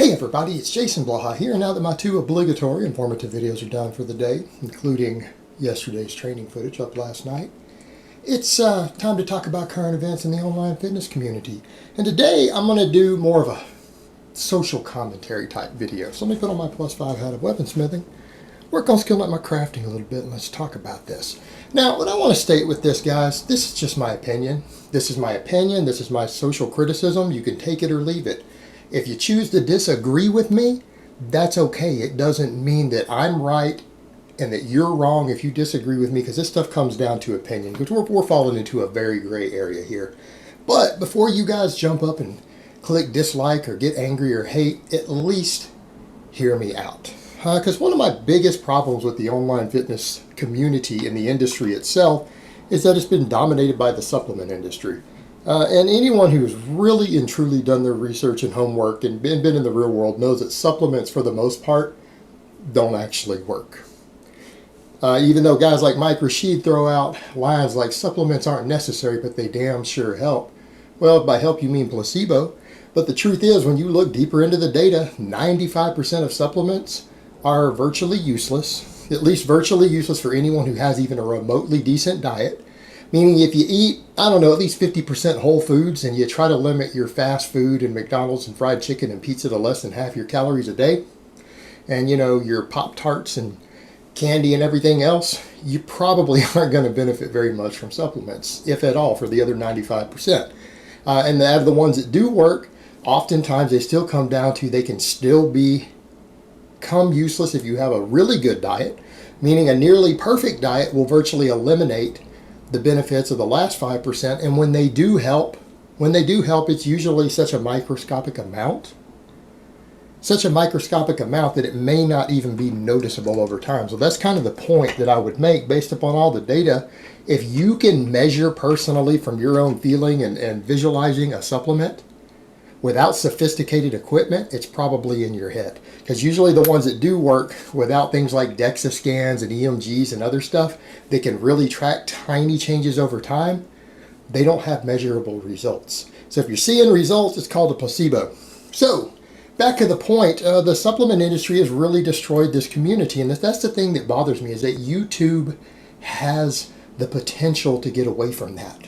Hey everybody, it's Jason Blaha here. Now that my two obligatory informative videos are done for the day, including yesterday's training footage up last night, it's time to talk about current events in the online fitness community. And today I'm going to do more of a social commentary type video. So let me put on my +5 hat of weaponsmithing, work on skilling up my crafting a little bit, and let's talk about this. Now, what I want to state with this, guys, this is just my opinion. This is my opinion. This is my social criticism. You can take it or leave it. If you choose to disagree with me, that's okay. It doesn't mean that I'm right and that you're wrong if you disagree with me, because this stuff comes down to opinion, because we're falling into a very gray area here. But before you guys jump up and click dislike or get angry or hate, at least hear me out. Because one of my biggest problems with the online fitness community and the industry itself is that it's been dominated by the supplement industry. And anyone who's really and truly done their research and homework and been in the real world knows that supplements, for the most part, don't actually work. Even though guys like Rashid throw out lines like supplements aren't necessary, but they damn sure help. Well, by help you mean placebo. But the truth is, when you look deeper into the data, 95% of supplements are virtually useless, at least virtually useless for anyone who has even a remotely decent diet. Meaning if you eat, I don't know, at least 50% whole foods and you try to limit your fast food and McDonald's and fried chicken and pizza to less than half your calories a day, and you know, your Pop-Tarts and candy and everything else, you probably aren't going to benefit very much from supplements, if at all, for the other 95%. And out of the ones that do work, oftentimes they still come down to they can still become useless if you have a really good diet, meaning a nearly perfect diet will virtually eliminate the benefits of the last 5%, and when they do help, it's usually such a microscopic amount that it may not even be noticeable over time. So that's kind of the point that I would make based upon all the data. If you can measure personally from your own feeling and visualizing a supplement without sophisticated equipment, it's probably in your head. Because usually the ones that do work without things like DEXA scans and EMGs and other stuff that can really track tiny changes over time, they don't have measurable results. So if you're seeing results, it's called a placebo. So back to the point, the supplement industry has really destroyed this community. And that's the thing that bothers me, is that YouTube has the potential to get away from that.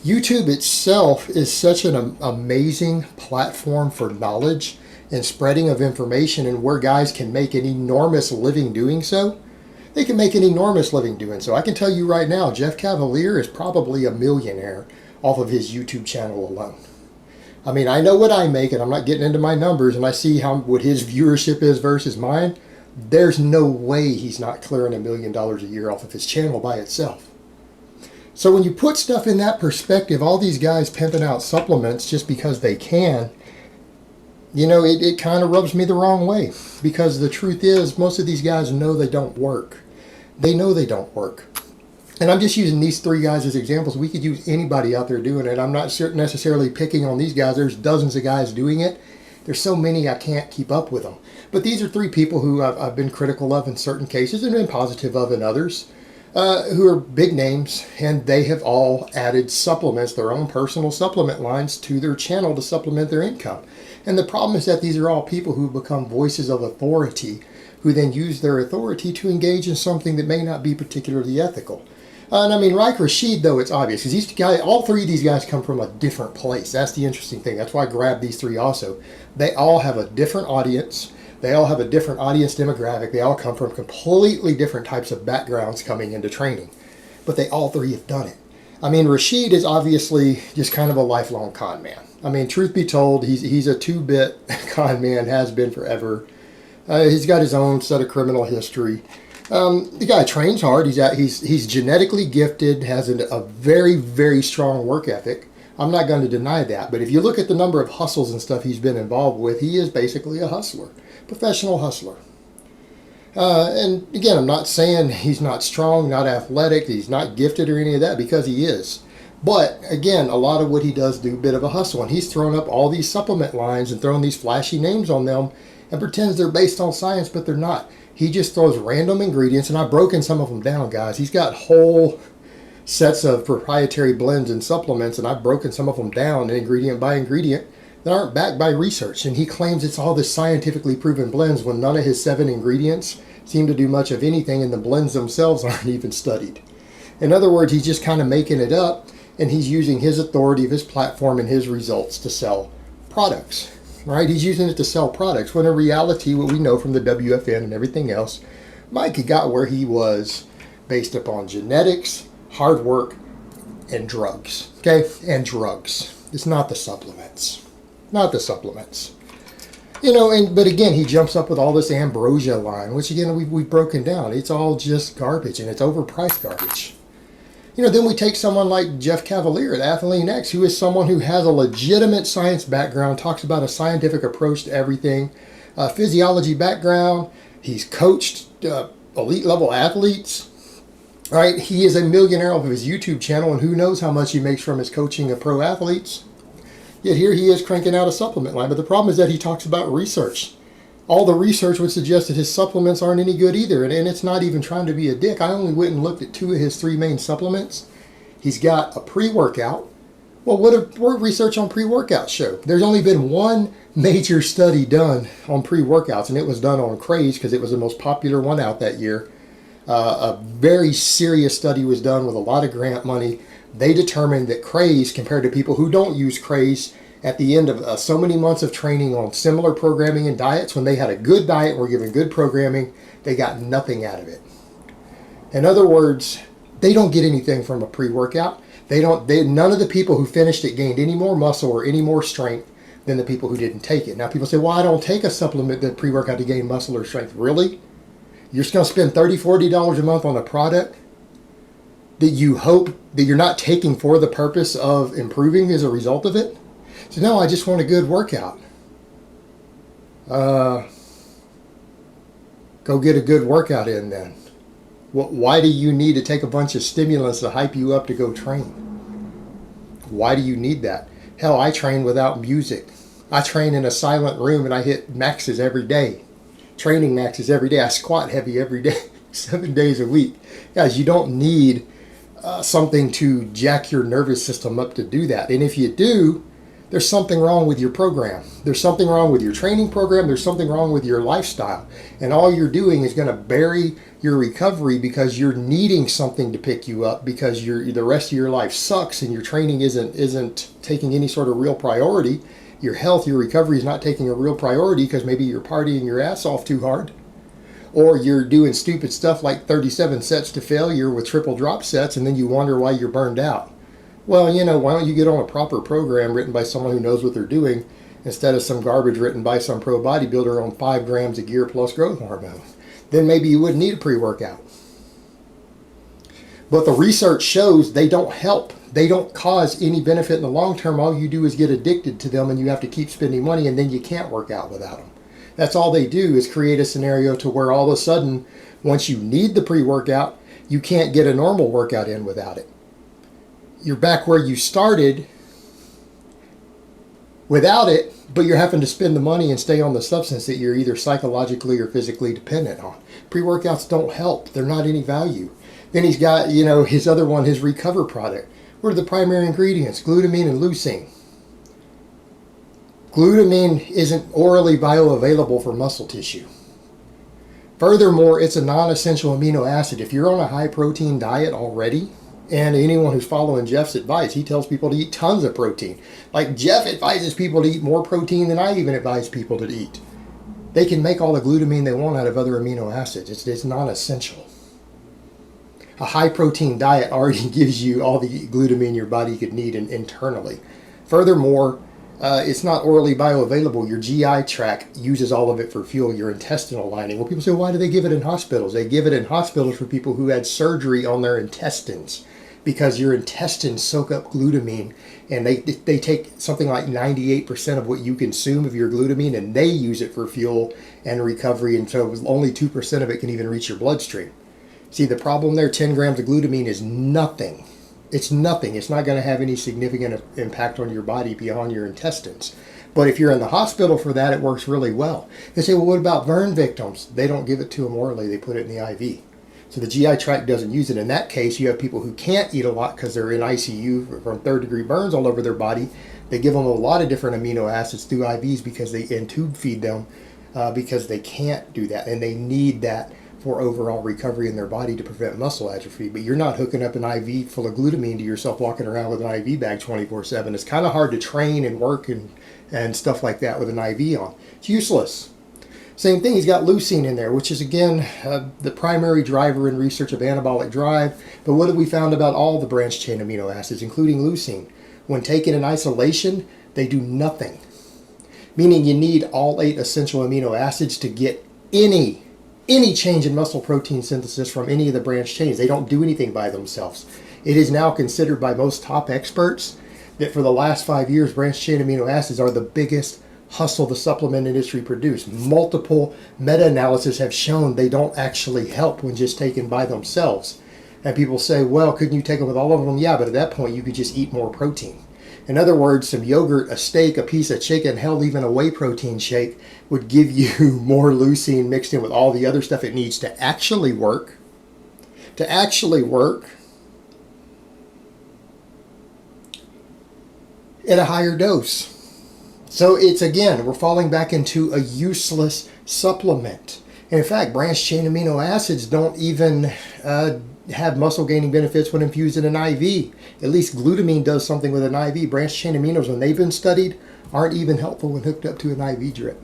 YouTube itself is such an amazing platform for knowledge and spreading of information, and where guys can make an enormous living doing so. They can make an enormous living doing so. I can tell you right now, Jeff Cavalier is probably a millionaire off of his YouTube channel alone. I mean, I know what I make, and I'm not getting into my numbers, and I see what his viewership is versus mine. There's no way he's not clearing $1 million a year off of his channel by itself. So when you put stuff in that perspective, all these guys pimping out supplements just because they can, you know, it kind of rubs me the wrong way. Because the truth is, most of these guys know they don't work. They know they don't work. And I'm just using these three guys as examples. We could use anybody out there doing it. I'm not necessarily picking on these guys. There's dozens of guys doing it. There's so many I can't keep up with them. But these are three people who I've been critical of in certain cases and been positive of in others. Who are big names, and they have all added supplements, their own personal supplement lines, to their channel to supplement their income. And the problem is that these are all people who become voices of authority, who then use their authority to engage in something that may not be particularly ethical. And I mean, Rashid, though, it's obvious, because these guys, all three of these guys come from a different place. That's the interesting thing. That's why I grabbed these three also. They all have a different audience. They all have a different audience demographic. They all come from completely different types of backgrounds coming into training. But they all three have done it. I mean, Rashid is obviously just kind of a lifelong con man. I mean, truth be told, he's a two-bit con man, has been forever. He's got his own set of criminal history. The guy trains hard. He's genetically gifted, has a very, very strong work ethic. I'm not going to deny that. But if you look at the number of hustles and stuff he's been involved with, he is basically a hustler. Professional hustler. And again, I'm not saying he's not strong, not athletic, he's not gifted or any of that, because he is. But again, a lot of what he does do a bit of a hustle, and he's thrown up all these supplement lines and thrown these flashy names on them and pretends they're based on science, but they're not. He just throws random ingredients, and I've broken some of them down, guys. He's got whole sets of proprietary blends and supplements, and I've broken some of them down ingredient by ingredient that aren't backed by research. And he claims it's all this scientifically proven blends when none of his 7 ingredients seem to do much of anything, and the blends themselves aren't even studied. In other words, he's just kind of making it up, and he's using his authority of his platform and his results to sell products, right? He's using it to sell products, when in reality, what we know from the WFN and everything else, Mike got where he was based upon genetics, hard work, and drugs, okay? And drugs. It's not the supplements. Not the supplements. You know, but again, he jumps up with all this ambrosia line, which again, we've broken down. It's all just garbage, and it's overpriced garbage. You know, then we take someone like Jeff Cavalier at Athlean-X, who is someone who has a legitimate science background, talks about a scientific approach to everything, physiology background. He's coached elite level athletes, right? He is a millionaire off of his YouTube channel, and who knows how much he makes from his coaching of pro athletes. Yet here he is cranking out a supplement line. But the problem is that he talks about research. All the research would suggest that his supplements aren't any good either. And it's not even trying to be a dick. I only went and looked at 2 of his 3 main supplements. He's got a pre-workout. Well, what research on pre-workouts show? There's only been one major study done on pre-workouts, and it was done on Craze because it was the most popular one out that year. A very serious study was done with a lot of grant money. They determined that Craze, compared to people who don't use Craze, at the end of so many months of training on similar programming and diets, when they had a good diet and were given good programming, they got nothing out of it. In other words, they don't get anything from a pre-workout. None of the people who finished it gained any more muscle or any more strength than the people who didn't take it. Now people say, well, I don't take a supplement that pre-workout to gain muscle or strength. Really? You're just going to spend $30, $40 a month on a product that you hope that you're not taking for the purpose of improving as a result of it? So no, I just want a good workout. Go get a good workout in then. Why do you need to take a bunch of stimulants to hype you up to go train? Why do you need that? Hell, I train without music. I train in a silent room and I hit maxes every day. Training maxes every day. I squat heavy every day, 7 days a week. Guys, you don't need something to jack your nervous system up to do that. And if you do, there's something wrong with your program. There's something wrong with your training program. There's something wrong with your lifestyle. And all you're doing is going to bury your recovery because you're needing something to pick you up, because the rest of your life sucks and your training isn't taking any sort of real priority. Your health, your recovery is not taking a real priority because maybe you're partying your ass off too hard. Or you're doing stupid stuff like 37 sets to failure with triple drop sets, and then you wonder why you're burned out. Well, you know, why don't you get on a proper program written by someone who knows what they're doing instead of some garbage written by some pro bodybuilder on 5 grams of gear plus growth hormone? Then maybe you wouldn't need a pre-workout. But the research shows they don't help. They don't cause any benefit in the long term. All you do is get addicted to them, and you have to keep spending money, and then you can't work out without them. That's all they do, is create a scenario to where all of a sudden, once you need the pre-workout, you can't get a normal workout in without it. You're back where you started without it, but you're having to spend the money and stay on the substance that you're either psychologically or physically dependent on. Pre-workouts don't help. They're not any value. Then he's got, you know, his other one, his Recover product. What are the primary ingredients? Glutamine and leucine. Glutamine isn't orally bioavailable for muscle tissue. Furthermore, it's a non-essential amino acid. If you're on a high-protein diet already, and anyone who's following Jeff's advice, he tells people to eat tons of protein. Like, Jeff advises people to eat more protein than I even advise people to eat. They can make all the glutamine they want out of other amino acids. It's non-essential. A high-protein diet already gives you all the glutamine your body could need internally. Furthermore, it's not orally bioavailable. Your GI tract uses all of it for fuel, your intestinal lining. Well, people say, why do they give it in hospitals? They give it in hospitals for people who had surgery on their intestines, because your intestines soak up glutamine, and they take something like 98% of what you consume of your glutamine, and they use it for fuel and recovery, and so only 2% of it can even reach your bloodstream. See, the problem there, 10 grams of glutamine is nothing. It's nothing. It's not going to have any significant impact on your body beyond your intestines. But if you're in the hospital for that, it works really well. They say, well, what about burn victims? They don't give it to them orally. They put it in the IV. So the GI tract doesn't use it. In that case, you have people who can't eat a lot because they're in ICU from third-degree burns all over their body. They give them a lot of different amino acids through IVs because and tube feed them because they can't do that, and they need that for overall recovery in their body to prevent muscle atrophy. But you're not hooking up an IV full of glutamine to yourself walking around with an IV bag 24/7. It's kind of hard to train and work and stuff like that with an IV on. It's useless. Same thing, he's got leucine in there, which is, again, the primary driver in research of anabolic drive. But what have we found about all the branched-chain amino acids, including leucine? When taken in isolation, they do nothing. Meaning you need all 8 essential amino acids to get any change in muscle protein synthesis from any of the branched chains. They don't do anything by themselves. It is now considered by most top experts that for the last 5 years, branched chain amino acids are the biggest hustle the supplement industry produced. Multiple meta-analyses have shown they don't actually help when just taken by themselves. And people say, well, couldn't you take them with all of them? Yeah, but at that point, you could just eat more protein. In other words, some yogurt, a steak, a piece of chicken, hell, even a whey protein shake would give you more leucine mixed in with all the other stuff it needs to actually work. To actually work at a higher dose. So it's, again, we're falling back into a useless supplement. And in fact, branched chain amino acids don't even have muscle gaining benefits when infused in an IV. At least glutamine does something with an IV. Branched chain aminos, when they've been studied, aren't even helpful when hooked up to an IV drip.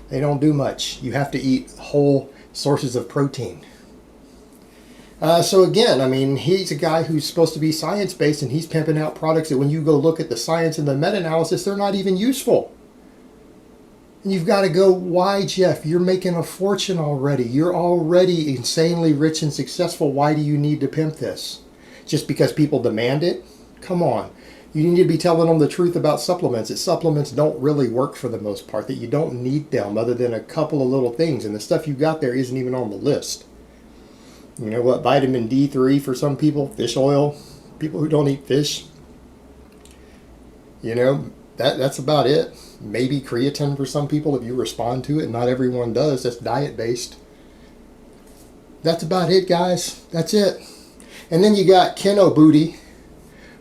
They don't do much. You have to eat whole sources of protein. So again, I mean, he's a guy who's supposed to be science-based, and he's pimping out products that when you go look at the science and the meta-analysis, they're not even useful. And you've got to go, why, Jeff? You're making a fortune already. You're already insanely rich and successful. Why do you need to pimp this? Just because people demand it? Come on. You need to be telling them the truth about supplements. That supplements don't really work for the most part. That you don't need them other than a couple of little things. And the stuff you got there isn't even on the list. You know what? Vitamin D3 for some people. Fish oil. People who don't eat fish. You know, that's about it. Maybe creatine for some people if you respond to it. Not everyone does. That's diet-based. That's about it, guys. That's it. And then you got Kinobody,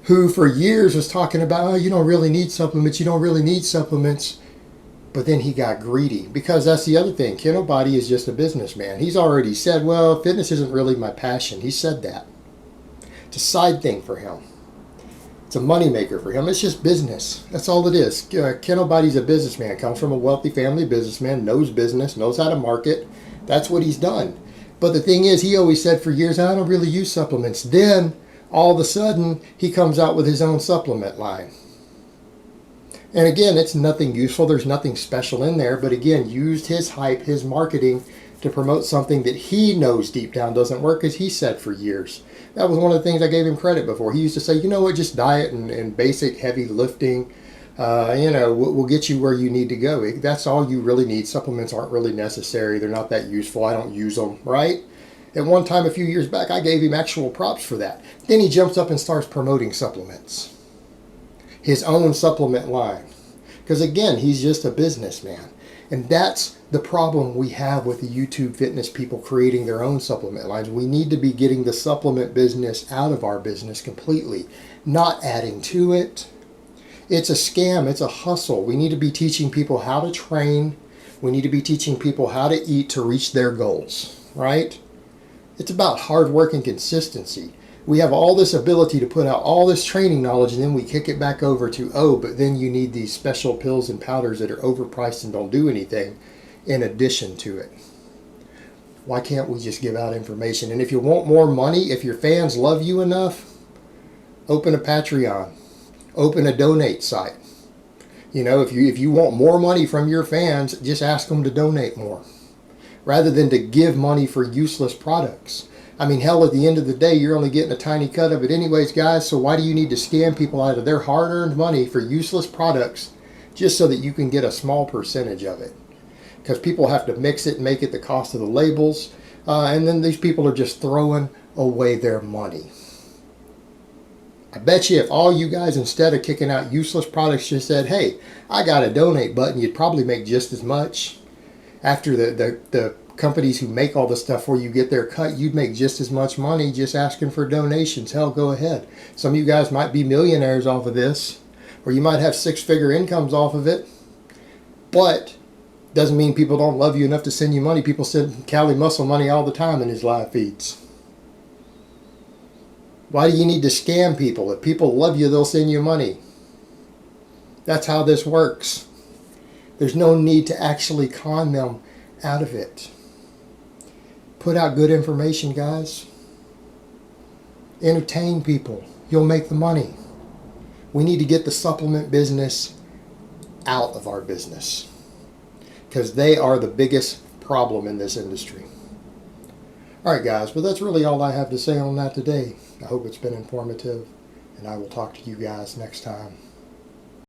who for years was talking about, oh, you don't really need supplements. You don't really need supplements. But then he got greedy, because that's the other thing. Kinobody is just a businessman. He's already said, well, fitness isn't really my passion. He said that. It's a side thing for him. It's a moneymaker for him. It's just business. That's all it is. Kinobody's a businessman. Comes from a wealthy family businessman. Knows business. Knows how to market. That's what he's done. But the thing is, he always said for years, I don't really use supplements. Then, all of a sudden, he comes out with his own supplement line. And again, it's nothing useful. There's nothing special in there. But again, used his hype, his marketing to promote something that he knows deep down doesn't work, as he said for years. That was one of the things I gave him credit before. He used to say, you know what, just diet and basic heavy lifting, will get you where you need to go. That's all you really need. Supplements aren't really necessary. They're not that useful. I don't use them, right? At one time, a few years back, I gave him actual props for that. Then he jumps up and starts promoting supplements. His own supplement line. Because again, he's just a businessman. And that's the problem we have with the YouTube fitness people creating their own supplement lines. We need to be getting the supplement business out of our business completely, not adding to it. It's a scam. It's a hustle. We need to be teaching people how to train. We need to be teaching people how to eat to reach their goals, right? It's about hard work and consistency. We have all this ability to put out all this training knowledge, and then we kick it back over to, oh, but then you need these special pills and powders that are overpriced and don't do anything in addition to it. Why can't we just give out information? And if you want more money, if your fans love you enough, open a Patreon. Open a donate site. You know, if you want more money from your fans, just ask them to donate more, rather than to give money for useless products. I mean, hell, at the end of the day, you're only getting a tiny cut of it anyways, guys, so why do you need to scam people out of their hard-earned money for useless products just so that you can get a small percentage of it? Because people have to mix it and make it the cost of the labels, and then these people are just throwing away their money. I bet you if all you guys, instead of kicking out useless products, just said, hey, I got a donate button, you'd probably make just as much. After the companies who make all this stuff for you get their cut, you'd make just as much money just asking for donations. Hell, go ahead. Some of you guys might be millionaires off of this, or you might have six-figure incomes off of it, but doesn't mean people don't love you enough to send you money. People send Cali Muscle money all the time in his live feeds. Why do you need to scam people? If people love you, they'll send you money. That's how this works. There's no need to actually con them out of it. Put out good information, guys. Entertain people. You'll make the money. We need to get the supplement business out of our business, because they are the biggest problem in this industry. All right, guys, but that's really all I have to say on that today. I hope it's been informative, and I will talk to you guys next time.